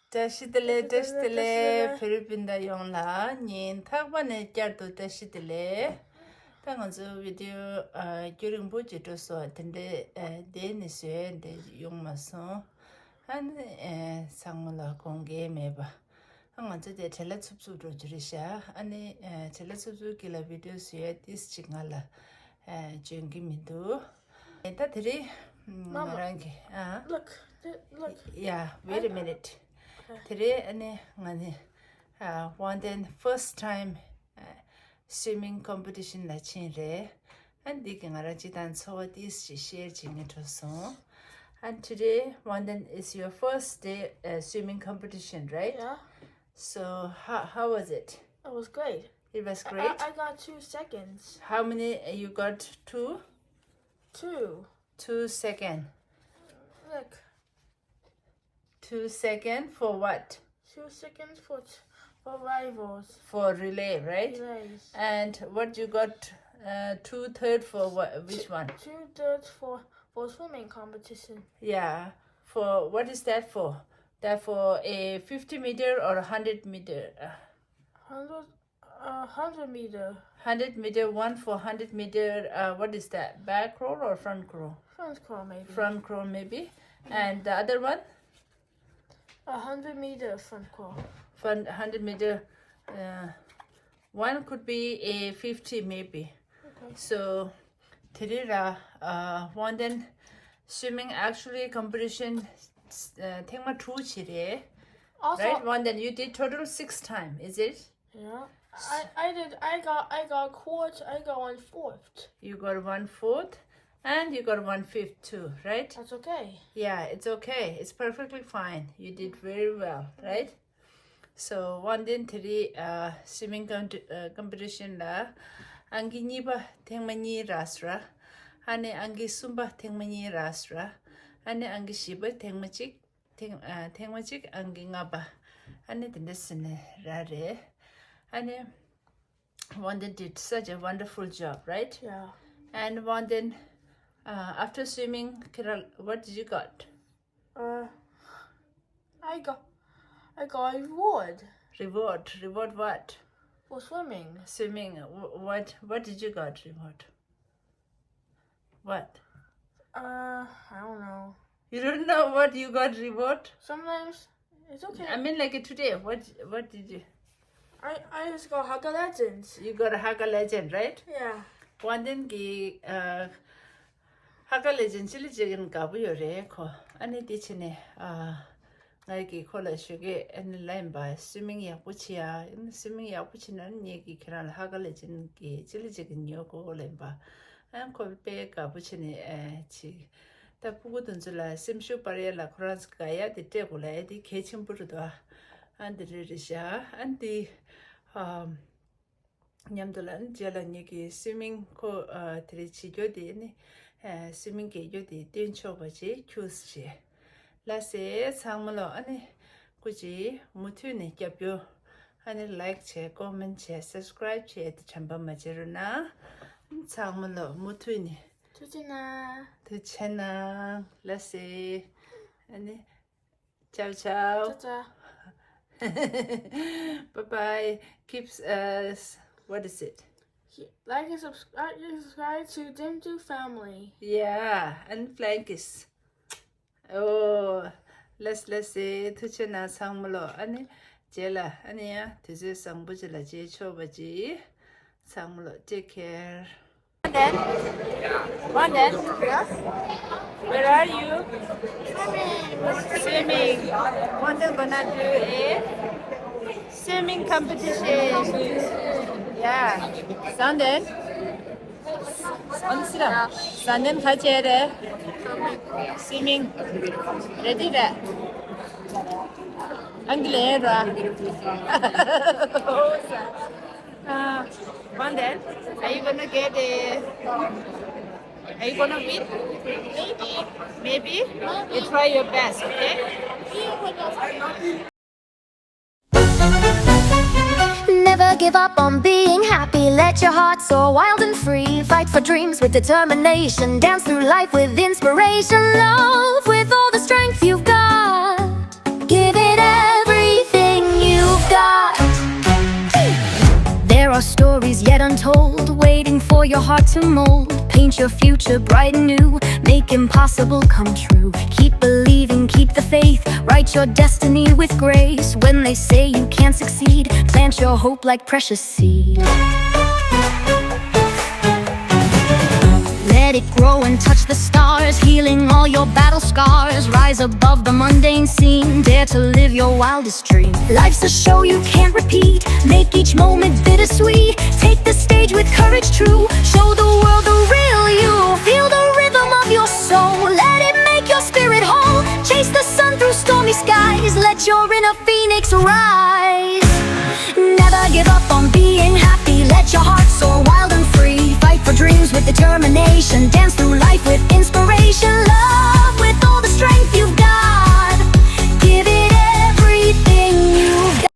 다시들레 필리핀다 용라 닌 탁반에 짤도 다시들레 당은저 비디오 교령 보지도 써 근데 데니스에 용마서 한 상물라 공개 매봐 항만저 대 텔레츠브도 줄이샤 아니 텔레츠브기라 비디오스에 디스칭할라 중기민도 엔타들이 말한게 Look. yeah wait a minute today ane ngani one then first time swimming competition la chin re and dik ngara ji dan so this share jing it so and today one then is your first day swimming competition, right? Yeah. So how was it? It was great. It was great. I got 2 seconds. How many you got? 2 seconds. Look. 2 seconds for what? 2 seconds for rivals. For relay, right? Relays. And what you got? 2/3 for what? Which one? 2/3 for swimming competition. Yeah. For what is that for? That for a 50 meter or 100 meter? 100 meter. 100 meter. One for 100 meter. What is that? Back row or front row? Front crawl maybe. Front row maybe. And the other one? 100 meter front crawl. 100 meter. One could be a 50 maybe. Okay. So Terira one then swimming actually competition thengma 2 chire. Also, Right? One then you did total 6 times, is it? yeah. I got quarter. I got 1/4. You got 1/4 and you got 1/5 too, right? That's okay. Yeah, it's okay. It's perfectly fine. You did very well, right? So one then three swimming competition la angi niba thengmani rasra ane angi sumba thengmani rasra ane angi shiba thengmachik angi ngaba ane tindesne rare ane one then did such a wonderful job, right? Yeah. And one then after swimming, Kiral, what did you got? I got a reward Reward what? for swimming. Swimming. What did you got reward? What? I don't know. You don't know what you got reward? Sometimes it's okay. I mean like today. What did you? I just got Haga Legends. You got a Haga Legend, right? Yeah. One then ki Haga Legend chili chicken kabu yore ko. Ani tichine ngai ki khola shuge and line by swimming ya puchia in swimming ya puchinan ye ki kiral Haga Legend ki chili chicken yoko lemba. An ko pe ka puchine chi ta pugodun zula simshu pare la khurans kaya de te gola di khechim purudwa and the risha and the nyamdolan jalan yeki swimming ko trichi jodi ni swimming ke jodi tin chobaji kyusji la se samlo ani kuji mutune kyapyo ani like che comment che subscribe che chamba majiruna samlo mutune Tutina. the channel let's see ani ciao ciao Ta-ta. Bye-bye. Keeps what is it? Like and subscribe to Dim2 family. Yeah, and flankis. Oh, let's say tuchena sangmulo ani jela aniya tuje sangbujila je chobaji sangmulo take care. One then. Yeah. Where are you? Swimming. One then gonna do a swimming competition. Yeah. Sanden. 언스라. Sanden 같이 해. Swimming. Ready there. Anglera. One then. Are you gonna get a? Are you gonna win? Maybe. You try your best, okay? Never give up on being happy. Let your heart soar wild and free. Fight for dreams with determination. Dance through life with inspiration. Love with all the strength you've got. Give it everything. are stories yet untold, waiting for your heart to mold. Paint your future bright and new, make impossible come true. Keep believing, keep the faith, write your destiny with grace. When they say you can't succeed, plant your hope like precious seed. Let it grow and touch the stars, healing all your battle scars. Rise above the mundane scene, dare to live your wildest dream. Life's a show you can't repeat, make each moment bittersweet. Take the stage with courage true, show the world the real you. Feel the rhythm of your soul, let it make your spirit whole. Chase the sun through stormy skies, let your inner phoenix rise. Never give up on being happy, let your heart soar wild and free. Fight for dreams with determination, dance through life with inspiration. Love